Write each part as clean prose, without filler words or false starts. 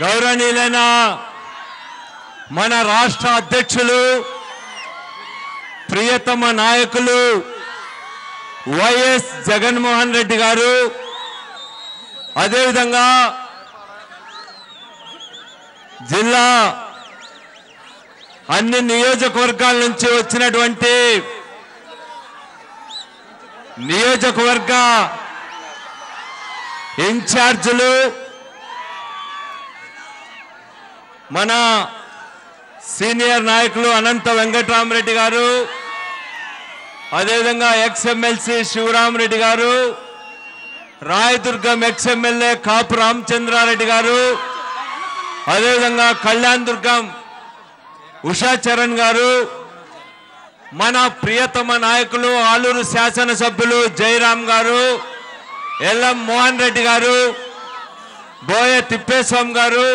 గౌరవనీయులైన మన రాష్ట్ర అధ్యక్షులు ప్రియతమ నాయకులు వైఎస్ జగన్మోహన్ రెడ్డి గారు అదే విధంగా జిల్లా అన్ని నియోజకవర్గాల నుంచి వచ్చినటువంటి నియోజకవర్గ ఇన్ఛార్జీలు మన సీనియర్ నాయకులు అనంత వెంకటరామరెడ్డి గారు అదే విధంగా ఎక్స్ ఎమ్మెల్సీ శివరామరెడ్డి గారు రాయదుర్గం ఎక్స్ ఎమ్మెల్యే కాపు రామచంద్రారెడ్డి గారు అదే విధంగా కళ్యాణ్ దుర్గం ఉషా చరణ్ గారు మన ప్రియతమ నాయకులు ఆలూరు శాసనసభ్యులు జయరాం గారు ఎల్ఎం మోహన్ రెడ్డి గారు బోయ తిప్పేస్వామి గారు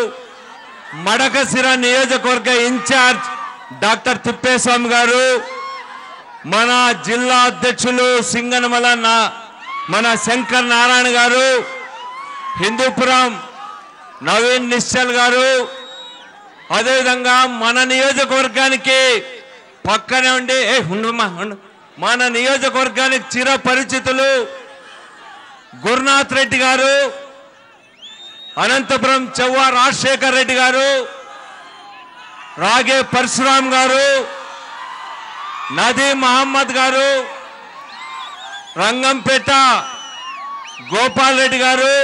మడకసిర నియోజకవర్గ ఇన్ఛార్జ్ డాక్టర్ తిప్పేస్వామి గారు మన జిల్లా అధ్యక్షులు సింగనమల మన శంకర్ నారాయణ గారు హిందూపురం నవీన్ నిశ్చల్ గారు అదే విధంగా మన నియోజకవర్గానికి పక్కనే ఉండి మన నియోజకవర్గానికి చిరపరిచితులు గురునాథ్ రెడ్డి గారు అనంతపురం చెవ్వ రాజశేఖర్ రెడ్డి గారు రాగే పరశురాం గారు నదీ మహమ్మద్ గారు రంగంపేట గోపాల్ రెడ్డి గారు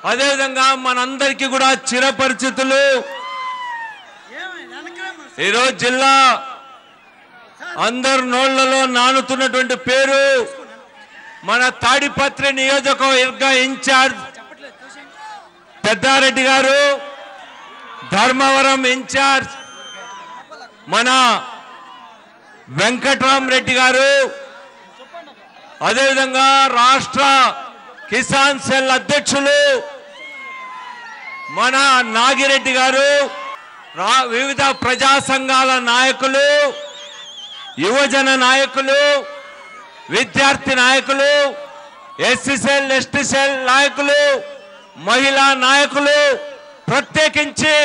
అదేవిధంగా మనందరికీ కూడా చిరపరిచితులు ఈరోజు జిల్లా అందరు నోళ్లలో నానుతున్నటువంటి పేరు మన తాడిపత్రి నియోజకవర్గ ఇన్ఛార్జ్ పెద్దారెడ్డి గారు ధర్మవరం ఇన్ఛార్జ్ మన వెంకటరామరెడ్డి గారు అదేవిధంగా రాష్ట్ర కిసాన్ సెల్ అధ్యక్షులు మన నాగిరెడ్డి గారు వివిధ ప్రజా సంఘాల నాయకులు యువజన నాయకులు విద్యార్థి నాయకులు ఎస్సీ సెల్ ఎస్టీ సెల్ నాయకులు మహిళా నాయకులు ప్రత్యేకించి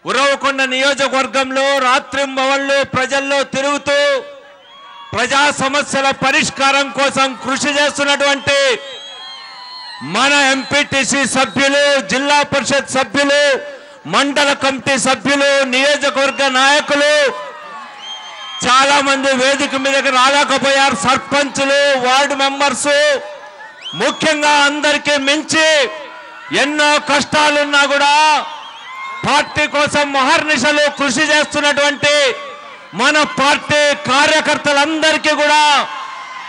ఉరవకొండ నియోజకవర్గంలో రాత్రింబవళ్లు ప్రజల్లో తిరుగుతూ ప్రజా సమస్యల పరిష్కారం కోసం కృషి చేస్తున్నటువంటి మన ఎంపీటీసీ సభ్యులు జిల్లా పరిషత్ సభ్యులు మండల కమిటీ సభ్యులు నియోజకవర్గ నాయకులు చాలా మంది వేదిక మీదకి రాలేకపోయారు సర్పంచులు వార్డు మెంబర్స్ ముఖ్యంగా అందరికీ మించి ఎన్నో కష్టాలున్నా కూడా పార్టీ కోసం మహర్నిశలు కృషి చేస్తున్నటువంటి మన పార్టీ కార్యకర్తలందరికీ కూడా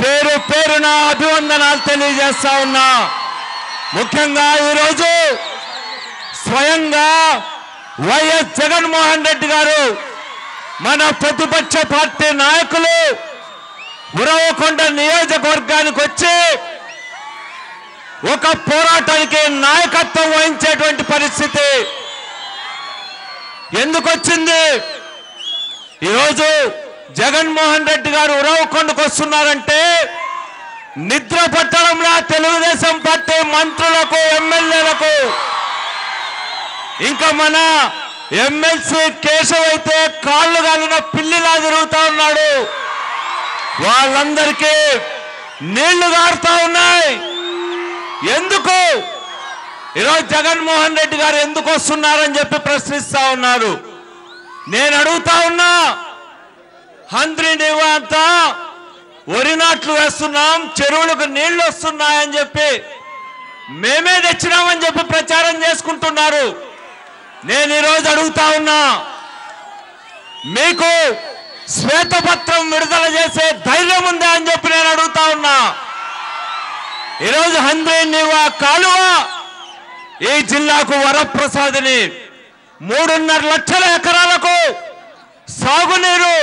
పేరు పేరున అభివందనాలు తెలియజేస్తా ఉన్నా ముఖ్యంగా ఈరోజు స్వయంగా వైఎస్ జగన్మోహన్ రెడ్డి గారు మన ప్రతిపక్ష పార్టీ నాయకులు ఉరవకొండ నియోజకవర్గానికి వచ్చి ఒక పోరాటానికి నాయకత్వం వహించేటువంటి పరిస్థితి ఎందుకు వచ్చింది ఈరోజు జగన్మోహన్ రెడ్డి గారు ఉరవకొండకు వస్తున్నారంటే నిద్ర పట్టడంలో తెలుగుదేశం పార్టీ మంత్రులకు ఎమ్మెల్యేలకు ఇంకా మన ఎమ్మెల్సీ కేశవ్ అయితే కాళ్ళు గాలిన పిల్లిలా తిరుగుతా ఉన్నాడు వాళ్ళందరికీ నీళ్లు గారుతా ఉన్నాయి ఎందుకు ఈరోజు జగన్మోహన్ రెడ్డి గారు ఎందుకు వస్తున్నారని చెప్పి ప్రశ్నిస్తా ఉన్నారు నేను అడుగుతా ఉన్నా హంద్రి నీవు అంతా వరి నాట్లు వేస్తున్నాం చెరువులకు నీళ్లు వస్తున్నాయని చెప్పి మేమే తెచ్చినామని చెప్పి ప్రచారం చేసుకుంటున్నారు నేను ఈరోజు అడుగుతా ఉన్నా మీకు శ్వేతపత్రం విడుదల చేసే ధైర్యం ఉందా అని చెప్పి నేను అడుగుతా ఉన్నా ఈరోజు హంద్రి నీవా కాలువ ఈ జిల్లాకు వరప్రసాదిని 3.5 లక్షల ఎకరాలకు సాగునీరు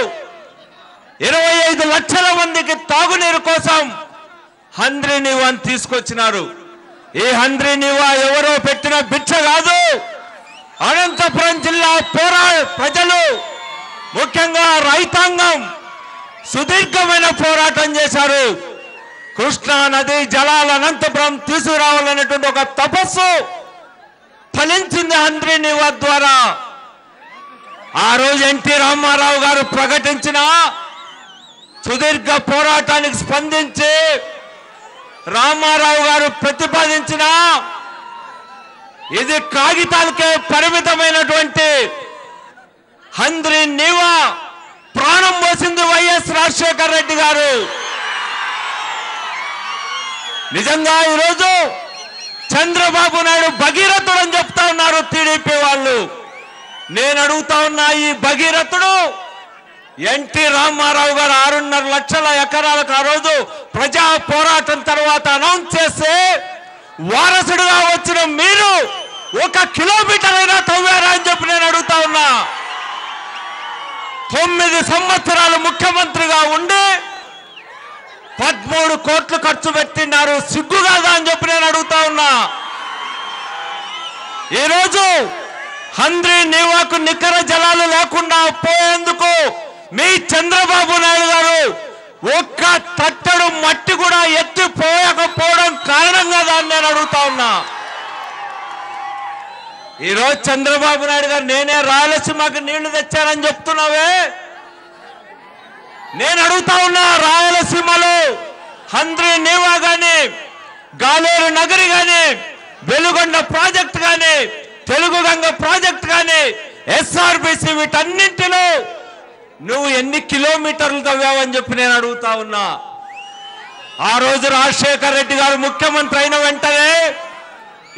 25 లక్షల మందికి తాగునీరు కోసం హంద్రి నీవాని తీసుకొచ్చినారు ఈ హంద్రి నీవా ఎవరో పెట్టిన భిక్ష కాదు అనంతపురం జిల్లా ప్రజలు ముఖ్యంగా రైతాంగం సుదీర్ఘమైన పోరాటం చేశారు కృష్ణా నది జలాల అనంతపురం తీసుకురావాలనేటువంటి ఒక తపస్సు ఫలించింది హంద్రీ నీవా ద్వారా. ఆ రోజు ఎన్టీ రామారావు గారు ప్రకటించిన సుదీర్ఘ పోరాటానికి స్పందించి రామారావు గారు ప్రతిపాదించిన ఇది కాగితాలకే పరిమితమైనటువంటి హంద్రీ నీవా ప్రాణం పోసింది వైఎస్ రాజశేఖర రెడ్డి గారు. నిజంగా ఈరోజు చంద్రబాబు నాయుడు భగీరథుడు అని చెప్తా ఉన్నారు టీడీపీ వాళ్ళు. నేను అడుగుతా ఉన్నా, ఈ భగీరథుడు ఎన్టీ రామారావు గారు 6.5 లక్షల ఎకరాలకు ఆ రోజు ప్రజా పోరాటం తర్వాత అనౌన్స్ చేస్తే వారసుడుగా వచ్చిన మీరు 1 కిలోమీటర్ అయినా తవ్వారా అని చెప్పి నేను అడుగుతా ఉన్నా. 9 సంవత్సరాలు ముఖ్యమంత్రిగా ఉండి 13 కోట్లు ఖర్చు పెట్టినారు, సిగ్గు కాదా అని చెప్పి నేను అడుగుతా ఉన్నా. ఈరోజు హంద్రీ నీవాకు నికర జలాలు లేకుండా పోయేందుకు మీ చంద్రబాబు నాయుడు గారు 1 తట్టడు మట్టి కూడా ఎత్తిపోయకపోవడం కారణం కదా అని నేను అడుగుతా ఉన్నా. ఈరోజు చంద్రబాబు నాయుడు గారు నేనే రాయలసీమకి నీళ్లు తెచ్చానని చెప్తున్నావే. నేను అడుగుతా ఉన్నా, రాయలసీమలో హంద్రీ నీవా గాని, గాలేరు నగరి గాని, వెలుగొండ ప్రాజెక్ట్ గాని, తెలుగు గంగ ప్రాజెక్ట్ గాని, ఎస్ఆర్బిసి వీటన్నింటిలో నువ్వు ఎన్ని కిలోమీటర్లు తవ్వావని చెప్పి నేను అడుగుతా ఉన్నా. ఆ రోజు రాజశేఖర రెడ్డి గారు ముఖ్యమంత్రి అయిన వెంటనే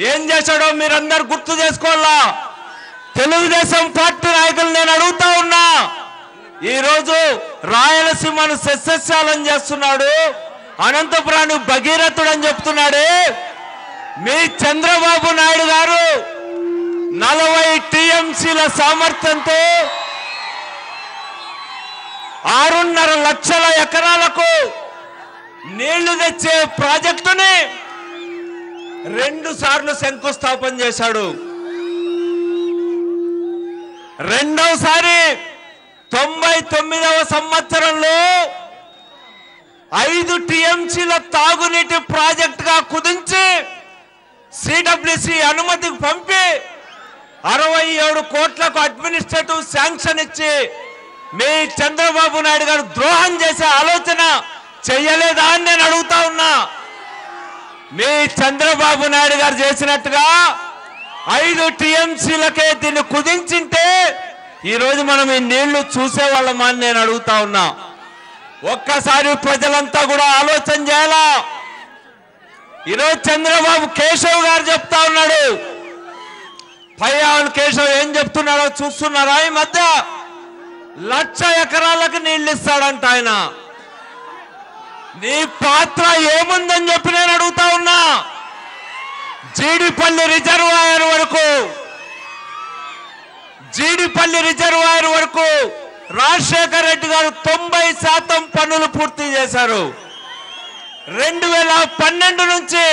ఏం చేశాడో మీరందరూ గుర్తు చేసుకోవాలా. తెలుగుదేశం పార్టీ నాయకులు నేను అడుగుతా ఉన్నా, ఈరోజు రాయలసీమను సస్యశాలం చేస్తున్నాడు, అనంతపురాన్ని భగీరథుడు అని చెప్తున్నాడు. మీ చంద్రబాబు నాయుడు గారు 40 టీఎంసీల సామర్థ్యంతో 6.5 లక్షల ఎకరాలకు నీళ్లు తెచ్చే ప్రాజెక్టుని 2 సార్లు శంకుస్థాపన చేశాడు. రెండవసారి 99వ సంవత్సరంలో 5 టీఎంసీల తాగునీటి ప్రాజెక్టుగా కుదించి సిడబ్ల్యూసి అనుమతికి పంపి 67 కోట్లకు అడ్మినిస్ట్రేటివ్ శాంక్షన్ ఇచ్చి మీ చంద్రబాబు నాయుడు గారు ద్రోహం చేసే ఆలోచన చెయ్యలేదా అని నేను అడుగుతా ఉన్నా. మీ చంద్రబాబు నాయుడు గారు చేసినట్టుగా 5 టీఎంసీలకే దీన్ని కుదించింటే ఈరోజు మనం ఈ నీళ్లు చూసేవాళ్ళమా అని నేను అడుగుతా ఉన్నా. ఒక్కసారి ప్రజలంతా కూడా ఆలోచన చేయాలా. ఈరోజు చంద్రబాబు కేశవ్ గారు చెప్తా ఉన్నాడు, పయ్యావులు కేశవ్ ఏం చెప్తున్నాడో చూస్తున్నారా? ఈ మధ్య 1,00,000 ఎకరాలకు నీళ్లు ఇస్తాడంట ఆయన. నీ పాత్ర ఏముందని చెప్పి నేను అడుగుతా ఉన్నా. జీడిపల్లి రిజర్వాయర్ వరకు రాజశేఖర రెడ్డి గారు 90% పనులు పూర్తి చేశారు. 2012 నుంచి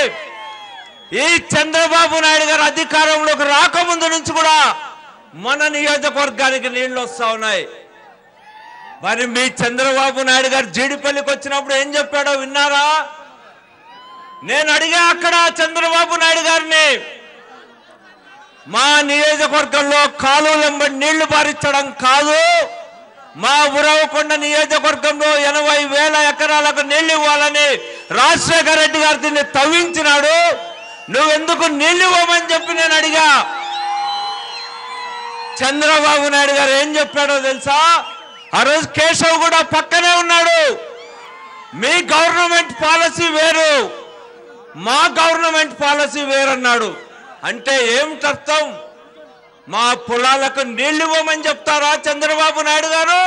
ఈ చంద్రబాబు నాయుడు గారు అధికారంలోకి రాకముందు నుంచి కూడా మన నియోజకవర్గానికి నీళ్లు వస్తా ఉన్నాయి. మరి మీ చంద్రబాబు నాయుడు గారు జీడిపల్లికి వచ్చినప్పుడు ఏం చెప్పాడో విన్నారా? నేను అడిగా అక్కడ చంద్రబాబు నాయుడు గారిని, మా నియోజకవర్గంలో కాలువలెంబడి నీళ్లు పారించడం కాదు, మా ఉరవకొండ నియోజకవర్గంలో 80,000 ఎకరాలకు నీళ్లు ఇవ్వాలని రాజశేఖర రెడ్డి గారు దీన్ని తవ్వించినాడు, నువ్వెందుకు నీళ్లు ఇవ్వమని చెప్పి నేను అడిగా. చంద్రబాబు నాయుడు గారు ఏం చెప్పాడో తెలుసా? ఆ రోజు కేశవ్ కూడా పక్కనే ఉన్నాడు. మీ గవర్నమెంట్ పాలసీ వేరు, మా గవర్నమెంట్ పాలసీ వేరన్నాడు. అంటే ఏమిటర్థం? మా పొలాలకు నీళ్లు ఇవ్వమని చెప్తారా చంద్రబాబు నాయుడు గారు?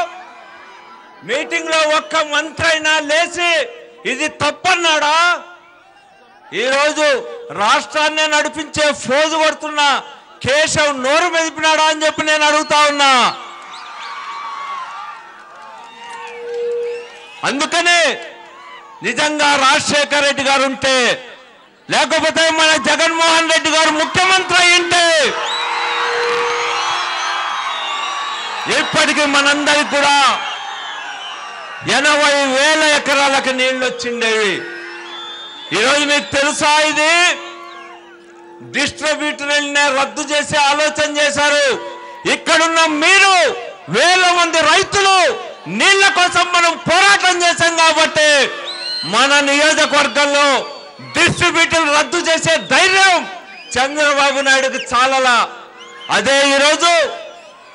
మీటింగ్ లో ఒక్క మంత్రి అయినా లేచి ఇది తప్పన్నాడా? ఈరోజు రాష్ట్రాన్ని నడిపించే ఫోజు కొడుతున్న కేశవ్ నోరు మెదిపినాడా అని చెప్పి నేను అడుగుతా ఉన్నా. అందుకనే నిజంగా రాజశేఖర రెడ్డి గారు ఉంటే, లేకపోతే మన జగన్మోహన్ రెడ్డి గారు ముఖ్యమంత్రి అయ్యింటే ఇప్పటికీ మనందరికి కూడా 80,000 ఎకరాలకు నీళ్లు వచ్చిండేవి. ఈరోజు మీకు తెలుసా, ఇది డిస్ట్రిబ్యూటర్ని రద్దు చేసే ఆలోచన చేశారు. ఇక్కడున్న మీరు వేల మంది రైతులు నీళ్ల కోసం మనం పోరాటం చేశాం కాబట్టి మన నియోజకవర్గంలో డిస్ట్రిబ్యూటర్ రద్దు చేసే ధైర్యం చంద్రబాబు నాయుడుకి చాలలా. అదే ఈరోజు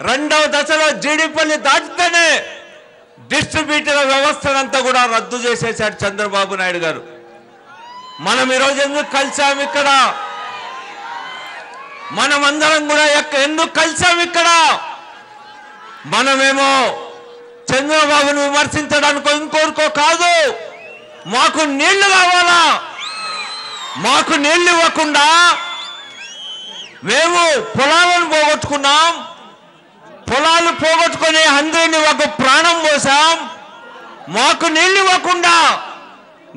రెండవ దశలో జీడిపల్లి దాటితేనే డిస్ట్రిబ్యూటర్ వ్యవస్థనంతా కూడా రద్దు చేసేశాడు చంద్రబాబు నాయుడు గారు. మనం ఈరోజు ఎందుకు కలిసాం ఇక్కడ? మనమందరం కూడా ఎందుకు కలిసాం ఇక్కడ? మనమేమో చంద్రబాబును విమర్శించడానికో ఇంకోరికో కాదు. మాకు నీళ్లు కావాలా? మాకు నీళ్లు ఇవ్వకుండా మేము పొలాలను పోగొట్టుకున్నాం. పొలాలు పోగొట్టుకుని అందరినీ ఒక ప్రాణం పోసాం. మాకు నీళ్లు ఇవ్వకుండా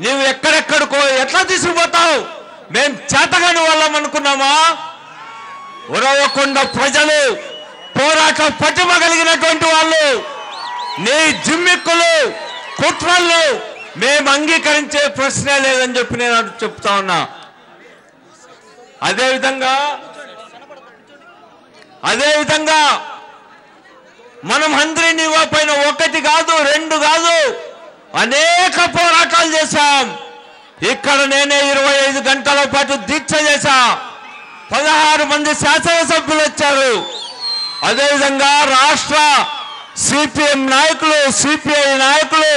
నువ్వు ఎక్కడెక్కడికో ఎట్లా తీసుకుపోతావు? మేము చేతగాని వాళ్ళం అనుకున్నామా? ఉరవకొండ ప్రజలు పోరాట పటిమ కలిగినటువంటి వాళ్ళు, నీ జిమ్మిక్కులు కుట్రలు మేము అంగీకరించే ప్రశ్నే లేదని చెప్పి నేను చెప్తా ఉన్నా. అదేవిధంగా మనం అందరినీ పైన ఒకటి కాదు, రెండు కాదు, అనేక పోరాటాలు చేశాం. ఇక్కడ నేనే 25 గంటల పాటు దీక్ష చేశా. 16 మంది శాసనసభ్యులు వచ్చారు. అదేవిధంగా రాష్ట్ర సిపిఎం నాయకులు, సిపిఐ నాయకులు,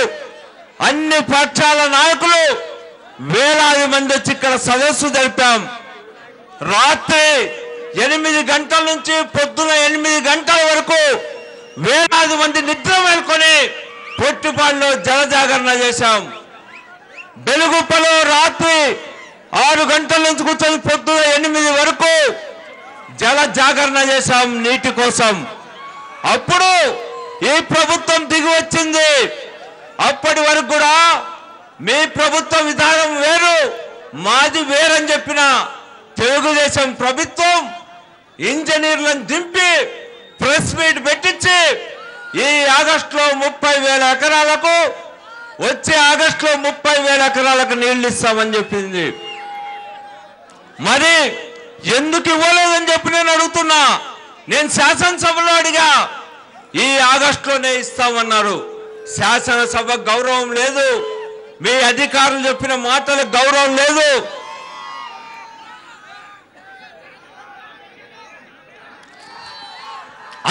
అన్ని పక్షాల నాయకులు వేలాది మంది వచ్చి ఇక్కడ సదస్సు జరిపాం. రాత్రి 8 గంటల నుంచి పొద్దున 8 గంటల వరకు వేలాది మంది నిద్ర మేల్కొని పొట్టిపాడులో జలజాగరణ చేశాం. బెలుగుప్పలో రాత్రి 6 గంటల నుంచి కూర్చొని పొద్దున 8 వరకు జల జాగరణ చేశాం నీటి కోసం. అప్పుడు ఈ ప్రభుత్వం దిగి వచ్చింది. అప్పటి వరకు కూడా మీ ప్రభుత్వ విధానం వేరు, మాది వేరని చెప్పిన తెలుగుదేశం ప్రభుత్వం ఇంజనీర్లను దింపి ప్రెస్ మీట్ పెట్టించి ఈ ఆగస్టులో 30,000 ఎకరాలకు, వచ్చే ఆగస్టులో 30,000 ఎకరాలకు నీళ్లు ఇస్తామని చెప్పింది. మరి ఎందుకు ఇవ్వలేదని చెప్పి నేను అడుగుతున్నా. నేను శాసనసభలో అడిగా, ఈ ఆగస్టులోనే ఇస్తామన్నారు. శాసనసభ గౌరవం లేదు, మీ అధికారులు చెప్పిన మాటలకు గౌరవం లేదు.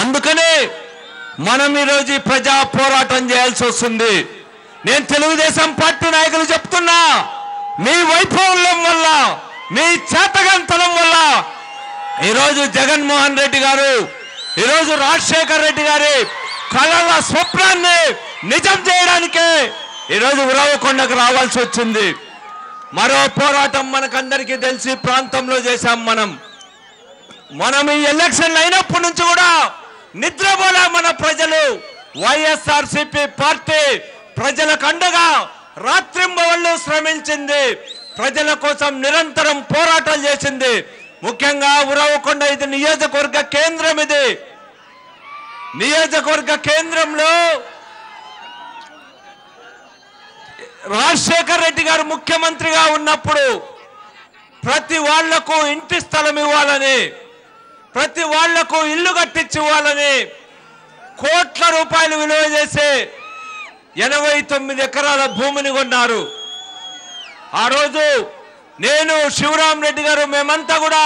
అందుకనే మనం ఈరోజు ప్రజా పోరాటం చేయాల్సి వస్తుంది. నేను తెలుగుదేశం పార్టీ నాయకులు చెప్తున్నా, మీ వైఫల్యం వల్ల, మీ చేతగంతనం వల్ల ఈరోజు జగన్మోహన్ రెడ్డి గారు, ఈరోజు రాజశేఖర్ రెడ్డి గారి కళల స్వప్నాన్ని నిజం చేయడానికే ఈరోజు ఉరవకొండకు రావాల్సి వచ్చింది. మరో పోరాటం మనకందరికీ తెలిసి ప్రాంతంలో చేశాం. మనం ఈ ఎలక్షన్ అయినప్పటి నుంచి కూడా నిద్రపోలే మన ప్రజలు. వైఎస్ఆర్సీపీ పార్టీ ప్రజలకు అండగా రాత్రింబవళ్ళు శ్రమించింది, ప్రజల కోసం నిరంతరం పోరాటాలు చేసింది. ముఖ్యంగా ఉరవకొండ ఇది నియోజకవర్గ కేంద్రం. ఇది నియోజకవర్గ కేంద్రంలో రాజశేఖర్ రెడ్డి గారు ముఖ్యమంత్రిగా ఉన్నప్పుడు ప్రతి వాళ్లకు ఇంటి స్థలం ఇవ్వాలని, ప్రతి వాళ్లకు ఇల్లు కట్టించి ఇవ్వాలని కోట్ల రూపాయలు విలువ చేసే 89 ఎకరాల భూమిని కొన్నారు. ఆ రోజు నేను, శివరాం రెడ్డి గారు, మేమంతా కూడా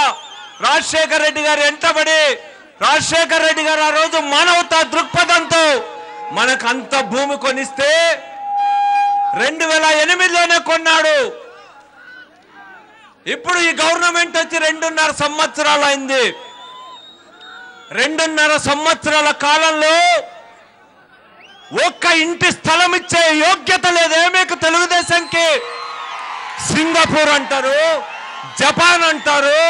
రాజశేఖర్ రెడ్డి గారు వెంటబడి, రాజశేఖర్ రెడ్డి గారు ఆ రోజు మానవతా దృక్పథంతో మనకు అంత భూమి కొనిస్తే 2008లోనే కొన్నాడు. ఇప్పుడు ఈ గవర్నమెంట్ వచ్చి 2.5 సంవత్సరాలు అయింది. 2.5 సంవత్సరాల కాలంలో ఒక్క ఇంటి స్థలం ఇచ్చే యోగ్యత లేదే మీకు తెలుగుదేశంకి. సింగపూర్ అంటారు, జపాన్ అంటారు,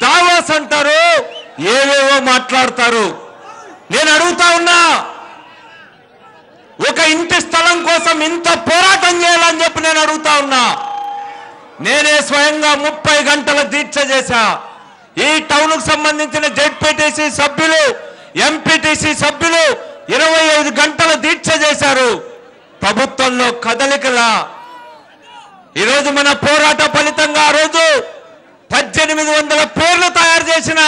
దావోస్ అంటారు, ఏవేవో మాట్లాడతారు. నేను అడుగుతా ఉన్నా, ఒక ఇంటి స్థలం కోసం ఇంత పోరాటం చేయాలని చెప్పి నేను అడుగుతా ఉన్నా. నేనే స్వయంగా 30 గంటల దీక్ష చేశా. ఈ టౌన్ కు సంబంధించిన జెడ్పీటీసీ సభ్యులు, ఎంపీటీసీ సభ్యులు 25 గంటల దీక్ష చేశారు. ప్రభుత్వంలో కదలికలా. ఈరోజు మన పోరాట ఫలితంగా ఆ రోజు 1800 పేర్లు తయారు చేసిన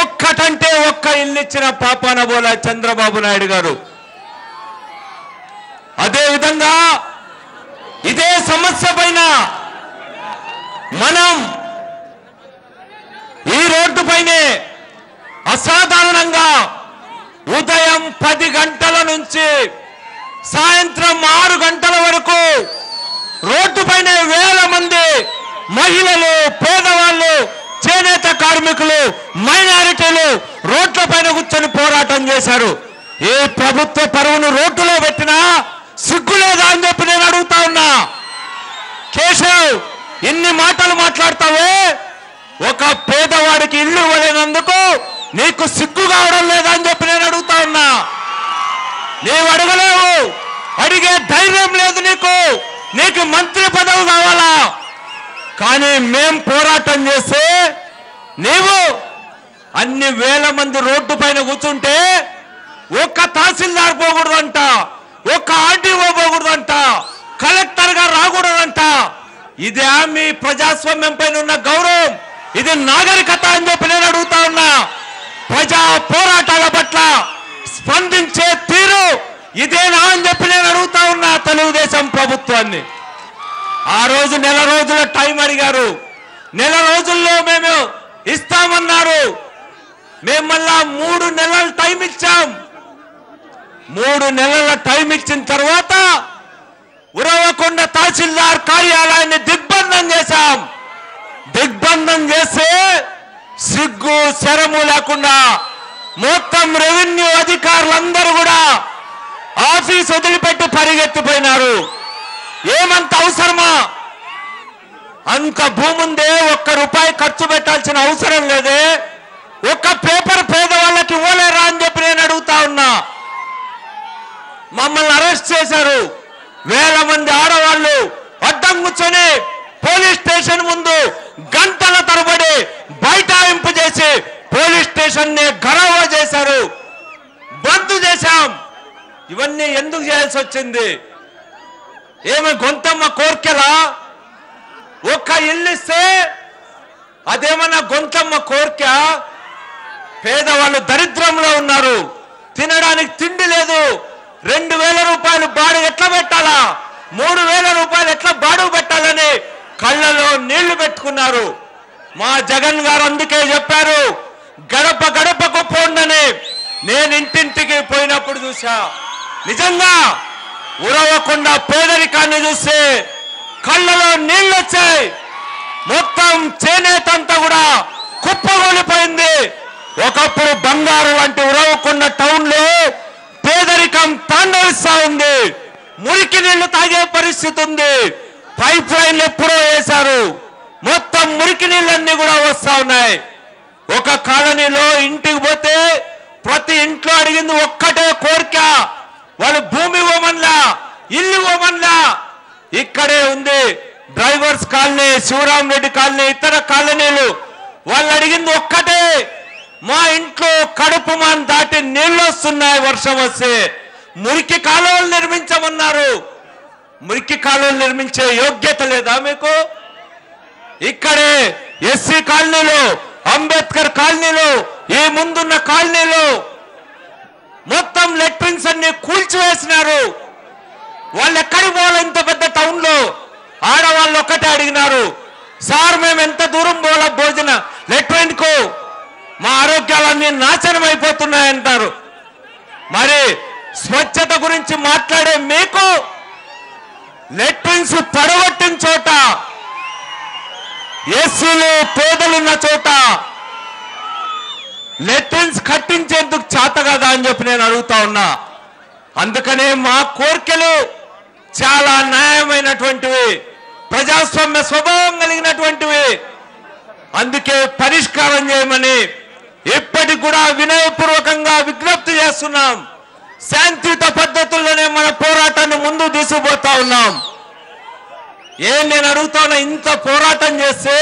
ఒక్కటంటే ఒక్క ఇల్లు ఇచ్చిన పాపాన బోలా చంద్రబాబు నాయుడు గారు. అదే విధంగా ఇదే సమస్య పైన మనం ఈ రోడ్డు పైనే అసాధారణంగా ఉదయం 10 గంటల నుంచి సాయంత్రం 6 గంటల వరకు రోడ్డు పైన వేల మంది మహిళలు, పేదవాళ్ళు, చేనేత కార్మికులు, మైనారిటీలు రోడ్ల పైన కూర్చొని పోరాటం చేశారు. ఏ ప్రభుత్వ పరువును రోడ్డులో పెట్టినా సిగ్గులేదా అని చెప్పి నేను అడుగుతా ఉన్నా. కేశవ్, ఇన్ని మాటలు మాట్లాడతావే, ఒక పేదవాడికి ఇల్లు ఇవ్వలేనందుకు నీకు సిగ్గు కావడం లేదా అని చెప్పి నేను అడుగుతా ఉన్నా. నీవు అడగలేవు, అడిగే ధైర్యం లేదు నీకు. నీకు మంత్రి పదవి కావాలా? కానీ మేం పోరాటం చేస్తే నీవు అన్ని వేల మంది రోడ్డు పైన కూర్చుంటే ఒక్క తహసీల్దార్ పోకూడదంట, ఒక్క ఆర్డీఓ పోకూడదంట, కలెక్టర్ గా రాకూడదంట. ఇదే మీ ప్రజాస్వామ్యం పైన ఉన్న గౌరవం? ఇది నాగరికత అని చెప్పి నేను అడుగుతా ఉన్నా. ప్రజా పోరాటాల పట్ల స్పందించే తీరు ఇదేనా అని చెప్పి నేను అడుగుతా ఉన్నా తెలుగుదేశం ప్రభుత్వాన్ని. ఆ రోజు నెల రోజుల టైం అడిగారు, నెల రోజుల్లో మేము ఇస్తామన్నారు. మేము మళ్ళా 3 నెలల టైం ఇచ్చాం. 3 నెలల టైం ఇచ్చిన తర్వాత ఉరవకొండ తహసీల్దార్ కార్యాలయాన్ని దిగ్బంధం చేశాం. దిగ్బంధం చేస్తే సిగ్గు శరము లేకుండా మొత్తం రెవెన్యూ అధికారులందరూ కూడా ఆఫీస్ వదిలిపెట్టి పరిగెత్తిపోయినారు. ఏమంత అవసరమా? అంత భూముందే, ₹1 ఖర్చు పెట్టాల్సిన అవసరం లేదే. ఒక్క పేపర్ పేదవాళ్ళకి ఇవ్వలేరా అని చెప్పి నేను అడుగుతా ఉన్నా. మమ్మల్ని అరెస్ట్ చేశారు. వేల మంది ఆడవాళ్ళు అడ్డం కూర్చొని పోలీస్ స్టేషన్ ముందు గంటల తరబడి బైఠాయింపు చేసి పోలీస్ స్టేషన్ ని గరవ చేశారు, బంద్ చేశాం. ఇవన్నీ ఎందుకు చేయాల్సి వచ్చింది? ఏమి గొంతమ్మ కోర్కెలా? ఒక్క ఇల్లు ఇస్తే అదేమన్నా గొంతమ్మ కోర్క? పేదవాళ్ళు దరిద్రంలో ఉన్నారు, తినడానికి తిండి లేదు. 2000 రూపాయలు బాడుగ ఎట్లా పెట్టాలా, 3000 రూపాయలు ఎట్లా బాడుగ పెట్టాలని కళ్ళలో నీళ్లు పెట్టుకున్నారు. మా జగన్ గారు అందుకే చెప్పారు, గడప గడపకు పోండని. నేను ఇంటింటికి పోయినప్పుడు చూసా, నిజంగా ఉరవకొండ పేదరికాన్ని చూస్తే కళ్ళలో నీళ్ళు వచ్చాయి. మొత్తం చేనేతంతా కూడా కుప్పగొలిపోయింది. ఒకప్పుడు బంగారు లాంటి ఉరవకొండ టౌన్ లో పేదరికం తాండవిస్తా ఉంది. మురికి నీళ్లు తాగే పరిస్థితి ఉంది. పైప్ లైన్లు ఎప్పుడో వేశారు, మొత్తం మురికి నీళ్ళన్నీ కూడా వస్తా ఉన్నాయి. ఒక కాలనీలో ఇంటికి పోతే ప్రతి ఇంట్లో అడిగింది ఒక్కటే కోరిక, వాళ్ళు భూమి ఇవ్వమన్లా, ఇల్లు ఇవ్వమన్లా. ఇక్కడే ఉంది drivers colony, Shivaram Reddy colony, ఇతర కాలనీలు. వాళ్ళు అడిగింది ఒక్కటే, మా ఇంట్లో కడుపు మాన్ దాటి నీళ్లు వస్తున్నాయి వర్షం వస్తే, మురికి కాలువలు నిర్మించమన్నారు. మురికి కాలువలు నిర్మించే యోగ్యత లేదా మీకు? ఇక్కడే ఎస్సీ కాలనీలో, అంబేద్కర్ కాలనీలో, ఈ ముందున్న కాలనీలో మొత్తం లెట్రిన్స్ అన్ని కూల్చివేసినారు. వాళ్ళు ఎక్కడికి పోవాలి? ఇంత పెద్ద టౌన్ లో ఆడవాళ్ళు ఒక్కటే అడిగినారు, సార్ మేము ఎంత దూరం పోవాలా భోజన లెట్రిన్ కు, మా ఆరోగ్యాలన్నీ నాశనం అయిపోతున్నాయంటారు. మరి స్వచ్ఛత గురించి మాట్లాడే మీకు లెట్రిన్స్ పడగొట్టిన చోట, ఎస్సీలు పేదలున్న చోట లెట్రిన్స్ కట్టించేందుకు చేత కదా అని చెప్పి నేను అడుగుతా ఉన్నా. అందుకనే మా కోరికలు చాలా న్యాయమైనటువంటివి, ప్రజాస్వామ్య స్వభావం కలిగినటువంటివి. అందుకే పరిష్కారం చేయమని ఇప్పటికి కూడా వినయపూర్వకంగా విజ్ఞప్తి చేస్తున్నాం. శాంతియుత పద్ధతుల్లోనే మన పోరాటాన్ని ముందుకు తీసుకుపోతా ఉన్నాం. నేను అడుగుతా ఉన్నా, ఇంత పోరాటం చేస్తే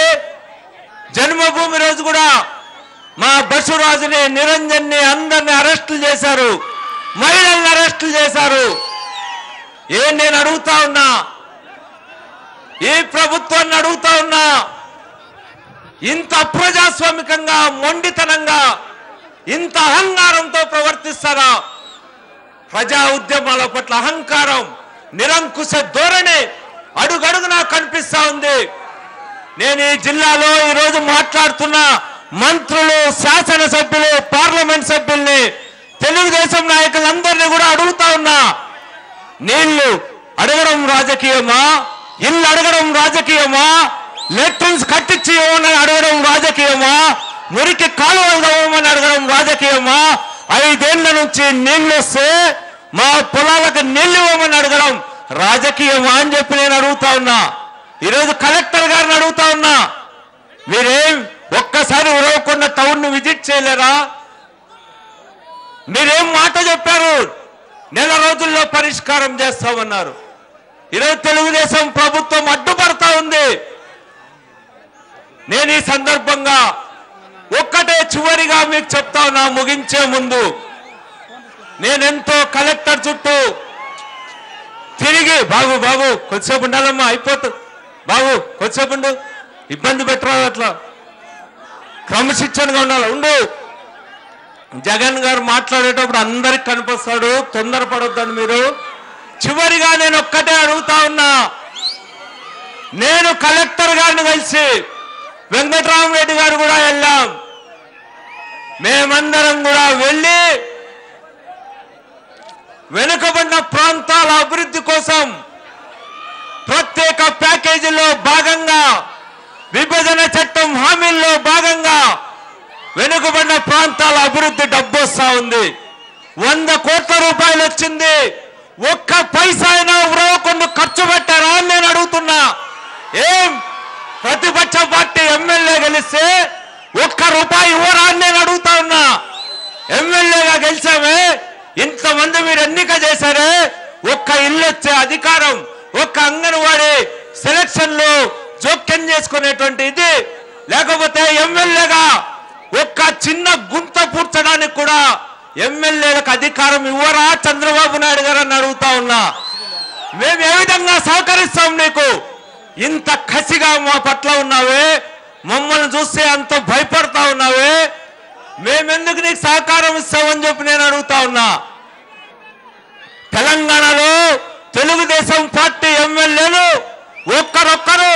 జన్మభూమి రోజు కూడా మా బసురాజుని, నిరంజన్ని అందరిని అరెస్టులు చేశారు, మహిళల్ని అరెస్టులు చేశారు. నేను అడుగుతా ఉన్నా, ఈ ప్రభుత్వాన్ని అడుగుతా ఉన్నా, ఇంత అప్రజాస్వామికంగా మొండితనంగా ఇంత అహంకారంతో ప్రవర్తిస్తారా? ప్రజా ఉద్యమాల పట్ల అహంకారం, నిరంకుశ ధోరణి అడుగడుగునా కనిపిస్తా ఉంది. నేను ఈ జిల్లాలో ఈరోజు మాట్లాడుతున్న మంత్రులు, శాసనసభ్యులు, పార్లమెంట్ సభ్యుల్ని, తెలుగుదేశం నాయకులందరినీ కూడా అడుగుతా ఉన్నా, నీళ్లు అడగడం రాజకీయమా? ఇల్లు అడగడం రాజకీయమా? లెట్రిన్స్ కట్టించి ఇవ్వమని అడగడం రాజకీయమా? మురికి కాలువలు తవ్వమని అడగడం రాజకీయమా? 5 ఏళ్ల నుంచి నీళ్లు వస్తే మా పొలాలకు నీళ్లు ఇవ్వమని అడగడం రాజకీయమా అని చెప్పి నేను అడుగుతా ఉన్నా. ఈరోజు కలెక్టర్ గారిని అడుగుతా ఉన్నా, మీరేం ఒక్కసారి ఉరవకుండా టౌన్ ను విజిట్ చేయలేరా? మీరేం మాట చెప్పారు? నెల రోజుల్లో పరిష్కారం చేస్తామన్నారు. ఈరోజు తెలుగుదేశం ప్రభుత్వం అడ్డుపడతా ఉంది. నేను ఈ సందర్భంగా ఒక్కటే చివరిగా మీకు చెప్తా ఉన్నా, ముగించే ముందు, నేనెంతో కలెక్టర్ చుట్టూ తిరిగి, బాబు బాబు కొద్దిసేపు ఉండాలమ్మా, అయిపోతుంది బాబు, కొద్దిసేపు ఉండు, ఇబ్బంది పెట్టరా, అట్లా క్రమశిక్షణగా ఉండాలి, ఉండు. జగన్ గారు మాట్లాడేటప్పుడు అందరికి కనిపిస్తాడు, తొందరపడొద్దని మీరు. చివరిగా నేను ఒక్కటే అడుగుతా ఉన్నా, నేను కలెక్టర్ గారిని కలిసి వెంకటరామరెడ్డి గారు కూడా వెళ్ళాం. మేమందరం కూడా వెళ్ళి వెనుకబడిన ప్రాంతాల అభివృద్ధి కోసం ప్రత్యేక ప్యాకేజీలో భాగంగా, విభజన చట్టం హామీల్లో భాగంగా వెనుకబడిన ప్రాంతాల అభివృద్ధి డబ్బు వస్తా ఉంది. 100 కోట్ల రూపాయలు వచ్చింది. ఒక్క పైసా అయినా ఉరవకుండా ఖర్చు పెట్టారా అని నేను అడుగుతున్నా. ఏం ప్రతిపక్ష పార్టీ ఎమ్మెల్యే గెలిస్తే ₹1 ఇవ్వరా అని నేను అడుగుతా ఉన్నా. ఎమ్మెల్యేగా గెలిచామే, ఇంతమంది మీరు ఎన్నిక చేశారే, ఒక్క ఇల్లు వచ్చే అధికారం, ఒక్క అంగన్వాడీ సెలక్షన్ లో జోక్యం చేసుకునేటువంటి ఇది, లేకపోతే ఎమ్మెల్యేగా ఒక్క చిన్న గుంత పూడ్చడానికి కూడా ఎమ్మెల్యేలకు అధికారం ఇవ్వరా చంద్రబాబు నాయుడు గారు అని అడుగుతా ఉన్నా. మేము ఏ విధంగా సహకరిస్తాం నీకు? ఇంత కసిగా మా పట్ల ఉన్నావే, మమ్మల్ని చూస్తే అంత భయపడతా ఉన్నావే, మేమెందుకు నీకు సహకారం ఇస్తామని చెప్పి నేను అడుగుతా ఉన్నా. తెలంగాణలో తెలుగుదేశం పార్టీ ఎమ్మెల్యేలు ఒక్కరొక్కరు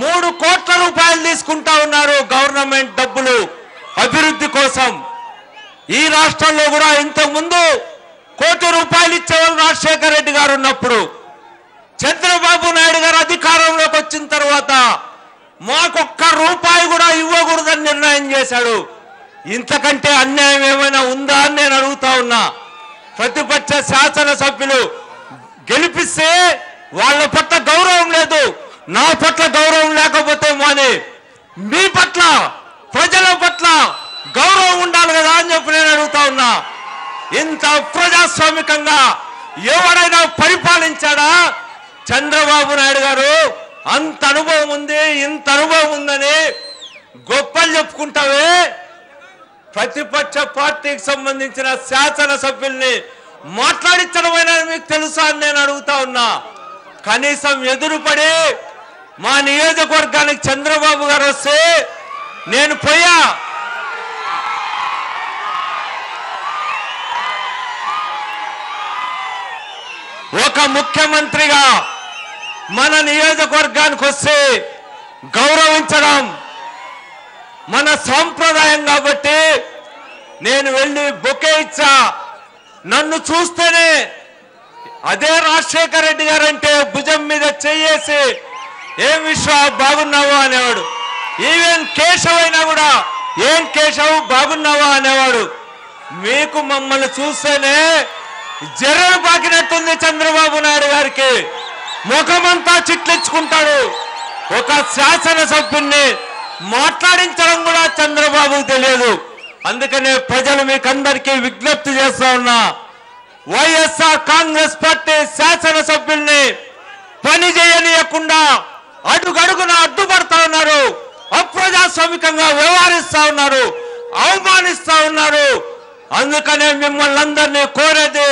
3 కోట్ల రూపాయలు తీసుకుంటా ఉన్నారు గవర్నమెంట్ డబ్బులు అభివృద్ధి కోసం. ఈ రాష్ట్రంలో కూడా ఇంతకుముందు ₹1 కోటి ఇచ్చేవాళ్ళు రాజశేఖర రెడ్డి గారు ఉన్నప్పుడు. చంద్రబాబు నాయుడు గారు అధికారంలోకి వచ్చిన తర్వాత మాకు ₹1 కూడా ఇవ్వకూడదని నిర్ణయం చేశాడు. ఇంతకంటే అన్యాయం ఏమైనా ఉందా అని నేను అడుగుతా ఉన్నా. ప్రతిపక్ష శాసనసభ్యులు గెలిపిస్తే వాళ్ళ పట్ల గౌరవం లేదు, నా పట్ల గౌరవం లేకపోతే మాని మీ పట్ల, ప్రజల పట్ల గౌరవం ఉండాలి కదా అని చెప్పి నేను అడుగుతా ఉన్నా. ఇంత ప్రజాస్వామికంగా ఎవరైనా పరిపాలించాడా? చంద్రబాబు నాయుడు గారు అంత అనుభవం ఉంది, ఇంత అనుభవం ఉందని గొప్పలు చెప్పుకుంటావే, ప్రతిపక్ష పార్టీకి సంబంధించిన శాసనసభ్యుల్ని మాట్లాడించడమైనా మీకు తెలుసా అని నేను అడుగుతా ఉన్నా. కనీసం ఎదురుపడి మా నియోజకవర్గానికి చంద్రబాబు గారు వస్తే నేను పోయా, ఒక ముఖ్యమంత్రిగా మన నియోజకవర్గానికి వస్తే గౌరవించడం మన సాంప్రదాయం కాబట్టి నేను వెళ్ళి బొకే ఇచ్చా. నన్ను చూస్తేనే అదే రాజశేఖర రెడ్డి గారు అంటే భుజం మీద చెయ్యేసి ఏం విశ్వ బాగున్నావా అనేవాడు. ఈవెన్ కేశవ్ అయినా కూడా ఏం కేశవ్ బాగున్నావా అనేవాడు. మీకు మమ్మల్ని చూస్తేనే జర్రలు పాకినట్టుంది చంద్రబాబు నాయుడు గారికి. ముఖమంతా చిట్లించుకుంటాడు. ఒక శాసనసభ్యుల్ని మాట్లాడించడం కూడా చంద్రబాబుకు తెలియదు. అందుకనే ప్రజలు మీకు అందరికీ విజ్ఞప్తి చేస్తా ఉన్నా, వైఎస్ఆర్ కాంగ్రెస్ పార్టీ శాసనసభ్యుల్ని పని చేయనీయకుండా అడుగడుగున అడ్డుపడతా ఉన్నారు, అప్రజాస్వామికంగా వ్యవహరిస్తా ఉన్నారు, అవమానిస్తా ఉన్నారు. అందుకనే మిమ్మల్ని అందరినీ కోరేది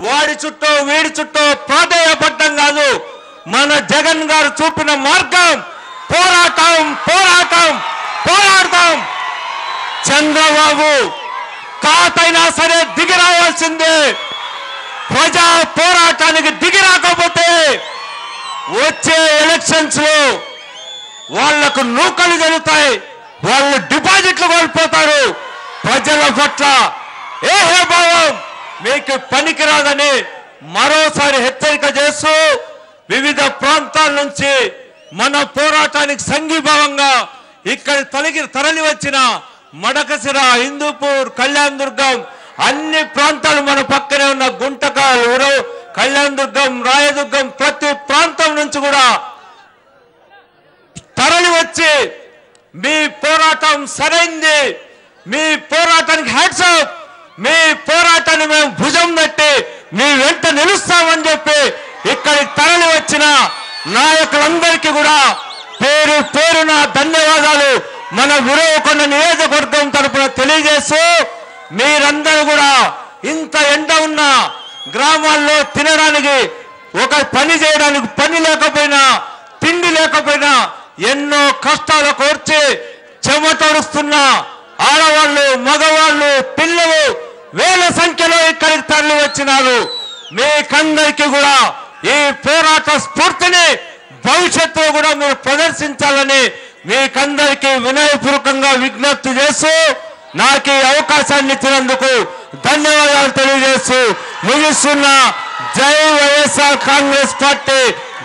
వాడి చుట్టూ వీడి చుట్టూ ప్రాధేయపడ్డం కాదు, మన జగన్ గారు చూపిన మార్గం పోరాటం, పోరాటం, పోరాడతాం. చంద్రబాబు తాతైనా సరే దిగి రావాల్సిందే. ప్రజా పోరాటానికి దిగి రాకపోతే వచ్చే ఎలక్షన్స్ లో వాళ్లకు నూకలు జరుగుతాయి, వాళ్ళు డిపాజిట్లు కోల్పోతారు. ప్రజల పట్ల ఏహే భావం మీకు పనికిరాదని మరోసారి హెచ్చరిక చేస్తూ వివిధ ప్రాంతాల నుంచి మన పోరాటానికి సంఘీభావంగా ఇక్కడ తరలి వచ్చిన మడకసిర, హిందూపూర్, కళ్యాణ్ దుర్గం అన్ని ప్రాంతాలు మన పక్కనే ఉన్న గుంటకల్, కళ్యాణ్ దుర్గం, రాయదుర్గం ప్రతి ప్రాంతం నుంచి కూడా తరలి వచ్చి మీ పోరాటం సరైంది, మీ పోరాటానికి హ్యాట్స్ ఆఫ్, మీ పోరాటాన్ని మేము భుజం తట్టి మీ వెంట నిలుస్తామని చెప్పి ఇక్కడికి తరలి వచ్చిన నాయకులందరికీ కూడా పేరు పేరున ధన్యవాదాలు మన విరవకొండ నియోజకవర్గం తరపున తెలియజేస్తూ, మీరందరూ కూడా ఇంత ఎండ ఉన్న గ్రామాల్లో తినడానికి ఒక పని చేయడానికి పని లేకపోయినా తిండి లేకపోయినా ఎన్నో కష్టాలు కోర్చి చెమటొడుస్తున్న ఆడవాళ్ళు, మగవాళ్ళు, పిల్లలు వేల సంఖ్యలో ఇక్కడికి తరలి వచ్చినారు. మీకందరికీ కూడా ఈ పోరాట స్ఫూర్తిని భవిష్యత్తులో కూడా మీరు ప్రదర్శించాలని మీకందరికీ వినయపూర్వకంగా విజ్ఞప్తి చేస్తూ నాకు ఈ అవకాశాన్ని ఇచ్చినందుకు ధన్యవాదాలు తెలియజేస్తూ ముగిస్తున్న. జై వైఎస్ఆర్ కాంగ్రెస్ పార్టీ,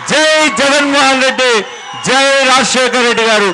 జై జగన్మోహన్ రెడ్డి, జై రాజశేఖర రెడ్డి గారు.